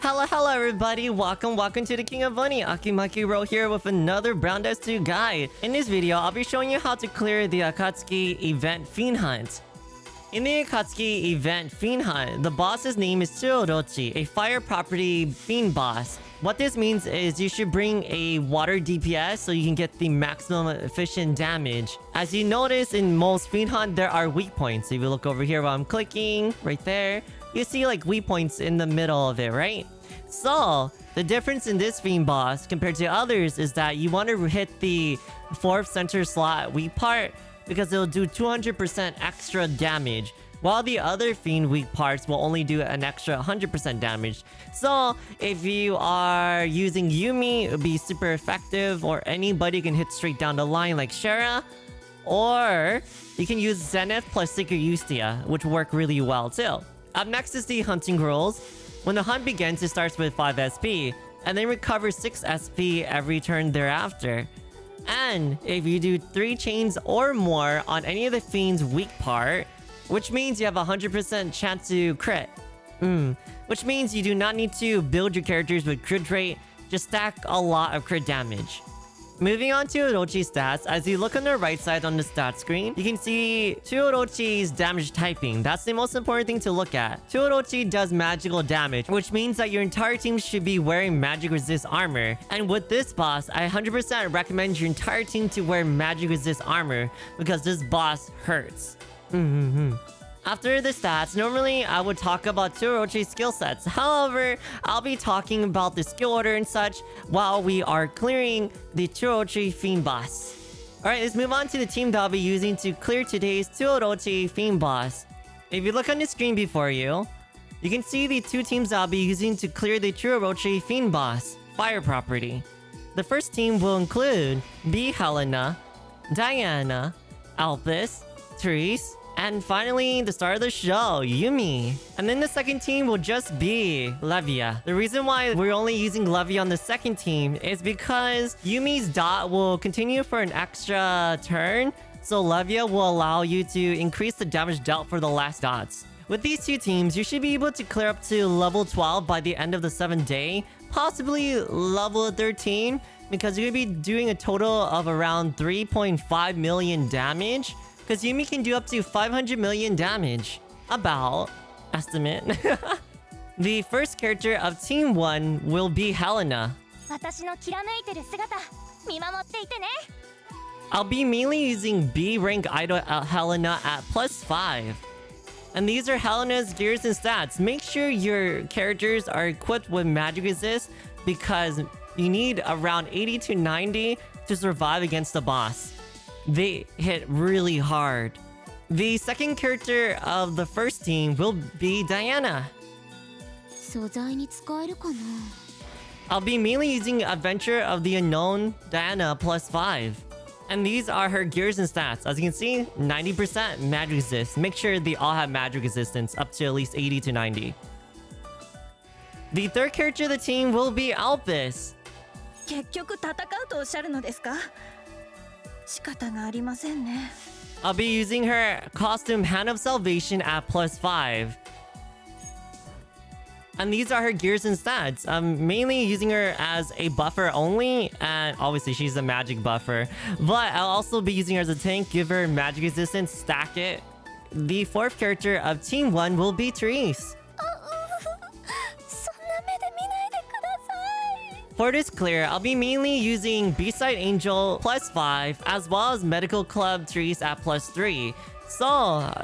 Hello everybody, welcome to the King of Bunny. AkiMakiRoll here with another BrownDust2 guide. In this video, I'll be showing you how to clear the Akatsuki event Fiend Hunt. In the Akatsuki event Fiend Hunt, the boss's name is Orochi, a fire property fiend boss. What this means is you should bring a water DPS so you can get the maximum efficient damage. As you notice in most Fiend Hunt, there are weak points. So if you look over here while I'm clicking, right there, you see like weak points in the middle of it, right? So, the difference in this Fiend boss compared to others is that you want to hit the 4th center slot weak part because it'll do 200% extra damage, while the other Fiend weak parts will only do an extra 100% damage. So, if you are using YUMI, it'll be super effective, or anybody can hit straight down the line like Shara, or you can use Zenith plus Secret Ustia, which work really well too. Up next is the hunting rules. When the hunt begins, it starts with 5 SP, and then recovers 6 SP every turn thereafter. And if you do 3 chains or more on any of the Fiend's weak part, which means you have a 100% chance to crit. Which means you do not need to build your characters with crit rate, just stack a lot of crit damage. Moving on to Orochi's stats, as you look on the right side on the stat screen, you can see Orochi's damage typing. That's the most important thing to look at. Orochi does magical damage, which means that your entire team should be wearing magic resist armor. And with this boss, I 100% recommend your entire team to wear magic resist armor because this boss hurts. After the stats, normally I would talk about Orochi's skill sets. However, I'll be talking about the skill order and such while we are clearing the Orochi Fiend boss. Alright, let's move on to the team that I'll be using to clear today's Orochi Fiend boss. If you look on the screen before you, you can see the 2 teams that I'll be using to clear the Orochi Fiend boss, Fire Property. The first team will include B. Helena, Diana, Alphys, Therese, and finally, the star of the show, Yumi. And then the second team will just be Levia. The reason why we're only using Levia on the second team is because Yumi's dot will continue for an extra turn, so Levia will allow you to increase the damage dealt for the last dots. With these 2 teams, you should be able to clear up to level 12 by the end of the 7th day, possibly level 13, because you're going to be doing a total of around 3.5 million damage. Because Yumi can do up to 500 million damage. About. Estimate. The first character of Team 1 will be Helena. I'll be mainly using B rank idol Helena at +5. And these are Helena's gears and stats. Make sure your characters are equipped with magic resist because you need around 80 to 90 to survive against the boss. They hit really hard. The second character of the first team will be Diana. I'll be mainly using Adventure of the Unknown Diana +5. And these are her gears and stats. As you can see, 90% magic resist. Make sure they all have magic resistance up to at least 80 to 90. The third character of the team will be Alphys. I'll be using her costume Hand of Salvation at +5. And these are her gears and stats. I'm mainly using her as a buffer only, and obviously she's a magic buffer. But I'll also be using her as a tank, give her magic resistance, stack it. The 4th character of Team 1 will be Therese. For this clear, I'll be mainly using B-Side Angel +5 as well as Medical Club Therese at +3. So,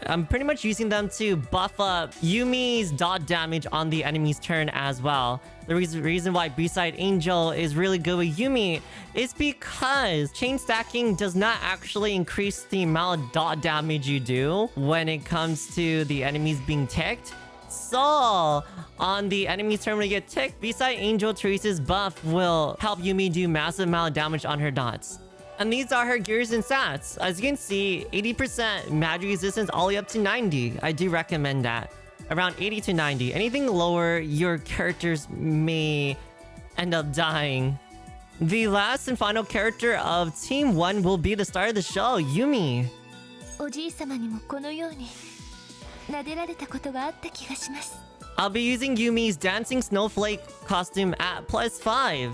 I'm pretty much using them to buff up Yumi's dot damage on the enemy's turn as well. The reason why B-Side Angel is really good with Yumi is because chain stacking does not actually increase the amount of dot damage you do when it comes to the enemies being ticked. So, on the enemy's turn when they get ticked, B-Side Angel Therese's buff will help Yumi do massive amount of damage on her dots. And these are her gears and stats. As you can see, 80% magic resistance all the way up to 90. I do recommend that. Around 80 to 90. Anything lower, your characters may end up dying. The last and final character of Team 1 will be the star of the show, Yumi. I'll be using Yumi's Dancing Snowflake costume at +5.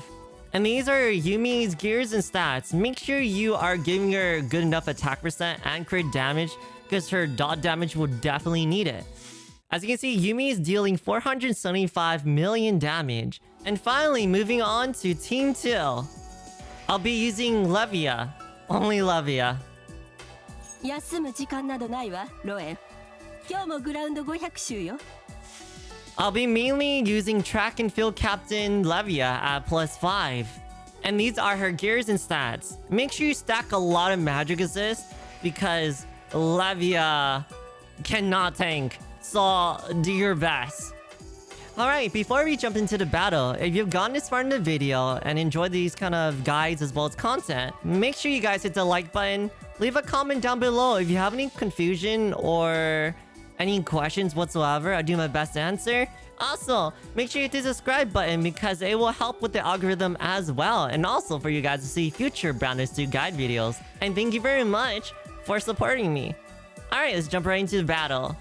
And these are Yumi's gears and stats. Make sure you are giving her good enough attack percent and crit damage, because her dot damage will definitely need it. As you can see, Yumi is dealing 475 million damage. And finally, moving on to Team 2. I'll be using Levia. Only Levia. 休む時間などないわ、ロエン。今日もグラウンド500周よ。I'll be mainly using Track and Field Captain Levia at +5. And these are her gears and stats. Make sure you stack a lot of magic assists, because Levia cannot tank. So do your best. Alright, before we jump into the battle, if you've gotten this far in the video and enjoyed these kind of guides as well as content, make sure you guys hit the like button. Leave a comment down below if you have any confusion or any questions whatsoever. I'll do my best to answer. Also, make sure you hit the subscribe button, because it will help with the algorithm as well, and also for you guys to see future BrownDust2 guide videos. And thank you very much for supporting me. Alright, let's jump right into the battle.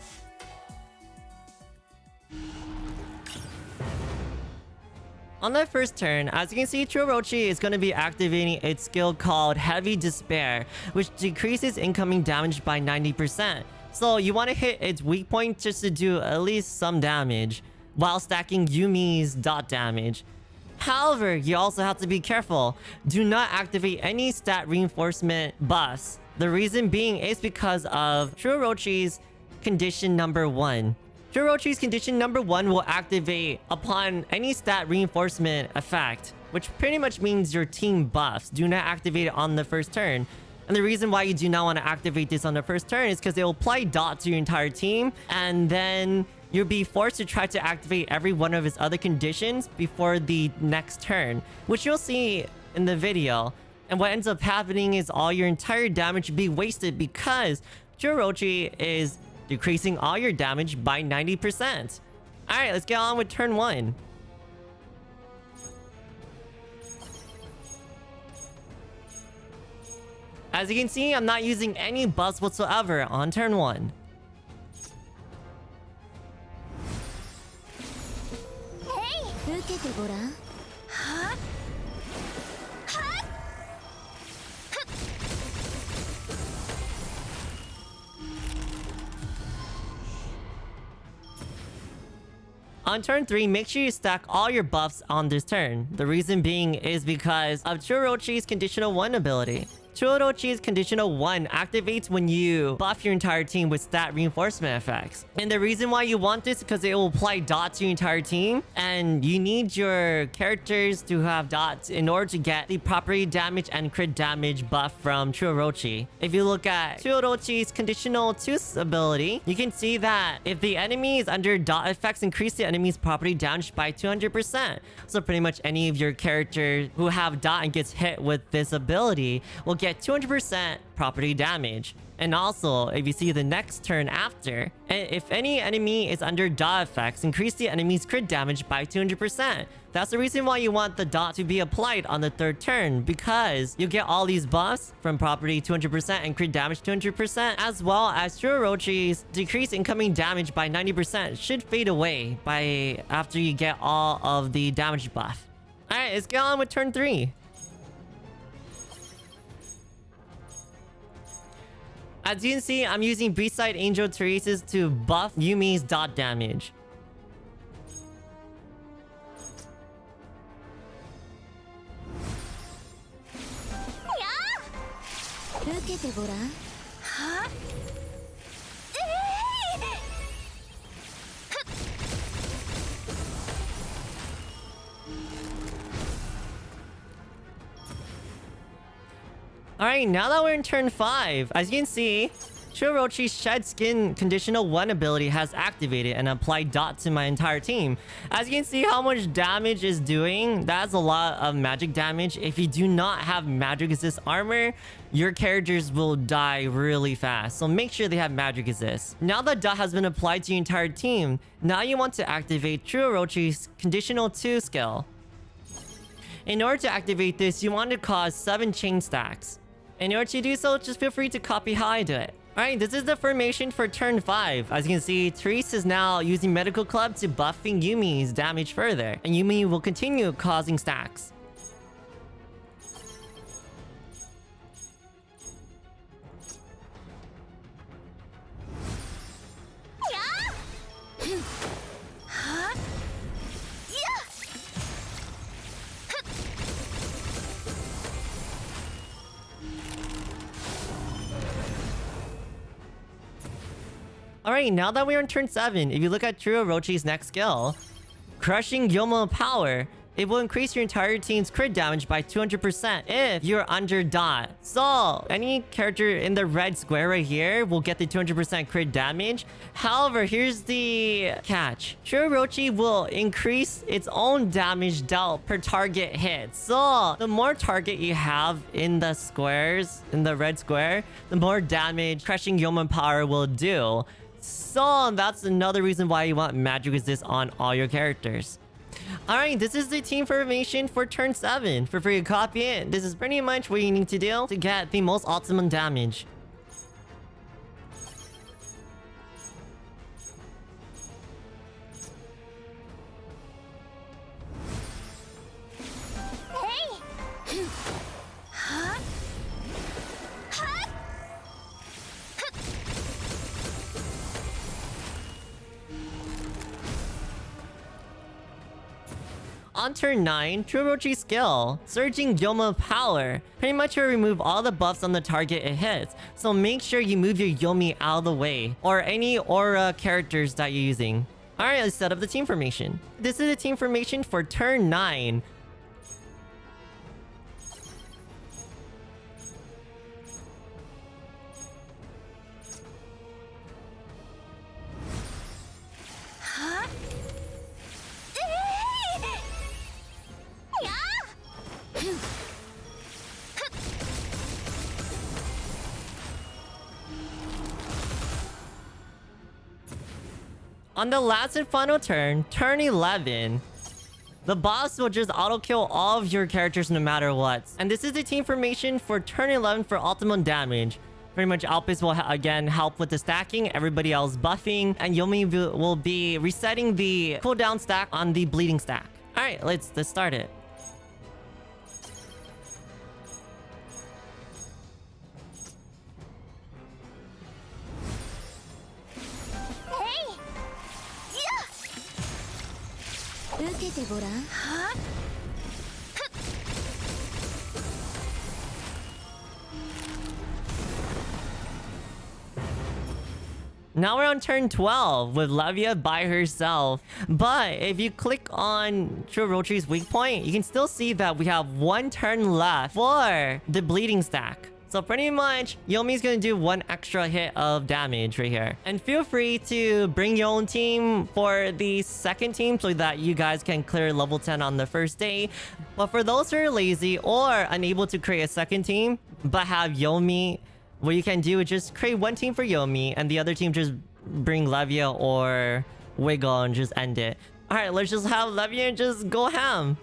On that first turn, as you can see, Orochi is going to be activating its skill called Heavy Despair, which decreases incoming damage by 90%. So you want to hit its weak point just to do at least some damage, while stacking Yumi's dot damage. However, you also have to be careful. Do not activate any stat reinforcement buffs. The reason being is because of Orochi's condition number 1. Orochi's condition number 1 will activate upon any stat reinforcement effect, which pretty much means your team buffs. Do not activate it on the first turn. And the reason why you do not want to activate this on the first turn is because it will apply dot to your entire team, and then you'll be forced to try to activate every one of its other conditions before the next turn, which you'll see in the video. And what ends up happening is all your entire damage will be wasted, because Orochi is decreasing all your damage by 90%. Alright, let's get on with turn 1. As you can see, I'm not using any buffs whatsoever on turn 1. Hey! 受けてごらん。はっ On turn 3, make sure you stack all your buffs on this turn. The reason being is because of Orochi's conditional 1 ability. Orochi's conditional 1 activates when you buff your entire team with stat reinforcement effects. And the reason why you want this is because it will apply dots to your entire team, and you need your characters to have dots in order to get the property damage and crit damage buff from Orochi. If you look at Orochi's conditional 2 ability, you can see that if the enemy is under dot effects, increase the enemy's property damage by 200%. So pretty much any of your characters who have dot and gets hit with this ability will get 200% property damage. And also, if you see the next turn after, if any enemy is under dot effects, increase the enemy's crit damage by 200%. That's the reason why you want the dot to be applied on the third turn, because you get all these buffs from property 200% and crit damage 200%, as well as Orochi's decreased incoming damage by 90% should fade away by after you get all of the damage buff. Alright, let's get on with turn 3. As you can see, I'm using Beastside Angel Teresa's to buff Yumi's dot damage. Alright, now that we're in turn 5, as you can see, Orochi's Shed Skin Conditional 1 ability has activated and applied dot to my entire team. As you can see how much damage is doing, that's a lot of magic damage. If you do not have magic resist armor, your characters will die really fast. So make sure they have magic resist. Now that dot has been applied to your entire team, now you want to activate Orochi's Conditional 2 skill. In order to activate this, you want to cause 7 chain stacks. In order to do so, just feel free to copy how I do it. Alright, this is the formation for turn 5. As you can see, Therese is now using Medical Club to buffing Yumi's damage further, and Yumi will continue causing stacks. Alright, now that we're on turn 7, if you look at True Orochi's next skill, Crushing Yomo Power, it will increase your entire team's crit damage by 200% if you're under dot. So, any character in the red square right here will get the 200% crit damage. However, here's the catch. True Orochi will increase its own damage dealt per target hit. So, the more target you have in the squares, in the red square, the more damage Crushing Yomo Power will do. So, that's another reason why you want Magic Resist on all your characters. Alright, this is the team formation for turn 7. For free to copy it, this is pretty much what you need to do to get the most optimum damage. On turn 9, True Orochi's skill, Surging Yomo Power, pretty much will remove all the buffs on the target it hits, so make sure you move your Yomi out of the way, or any aura characters that you're using. Alright, let's set up the team formation. This is the team formation for turn 9. On the last and final turn, turn 11, the boss will just auto-kill all of your characters no matter what. And this is the team formation for turn 11 for optimum damage. Pretty much Alpis will again help with the stacking, everybody else buffing, and Yomi will be resetting the cooldown stack on the bleeding stack. Alright, let's start it. Now we're on turn 12 with Levia by herself. But if you click on True Orochi's weak point, you can still see that we have one turn left for the bleeding stack. So pretty much, Yomi's gonna do one extra hit of damage right here. And feel free to bring your own team for the second team so that you guys can clear level 10 on the first day. But for those who are lazy or unable to create a second team, but have Yomi, what you can do is just create one team for Yomi and the other team just bring Levia or Wiggle and just end it. Alright, let's just have Levia and just go ham.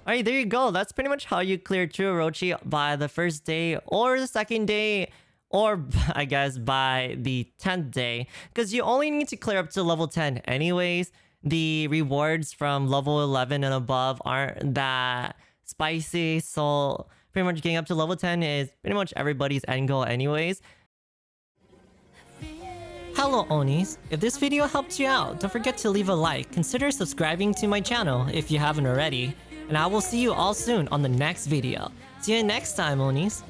Alright, there you go. That's pretty much how you clear True Orochi by the first day or the second day, or I guess by the 10th day. Because you only need to clear up to level 10 anyways. The rewards from level 11 and above aren't that spicy, so pretty much getting up to level 10 is pretty much everybody's end goal anyways. Hello Onis, if this video helped you out, don't forget to leave a like, consider subscribing to my channel if you haven't already, and I will see you all soon on the next video. See you next time Onis!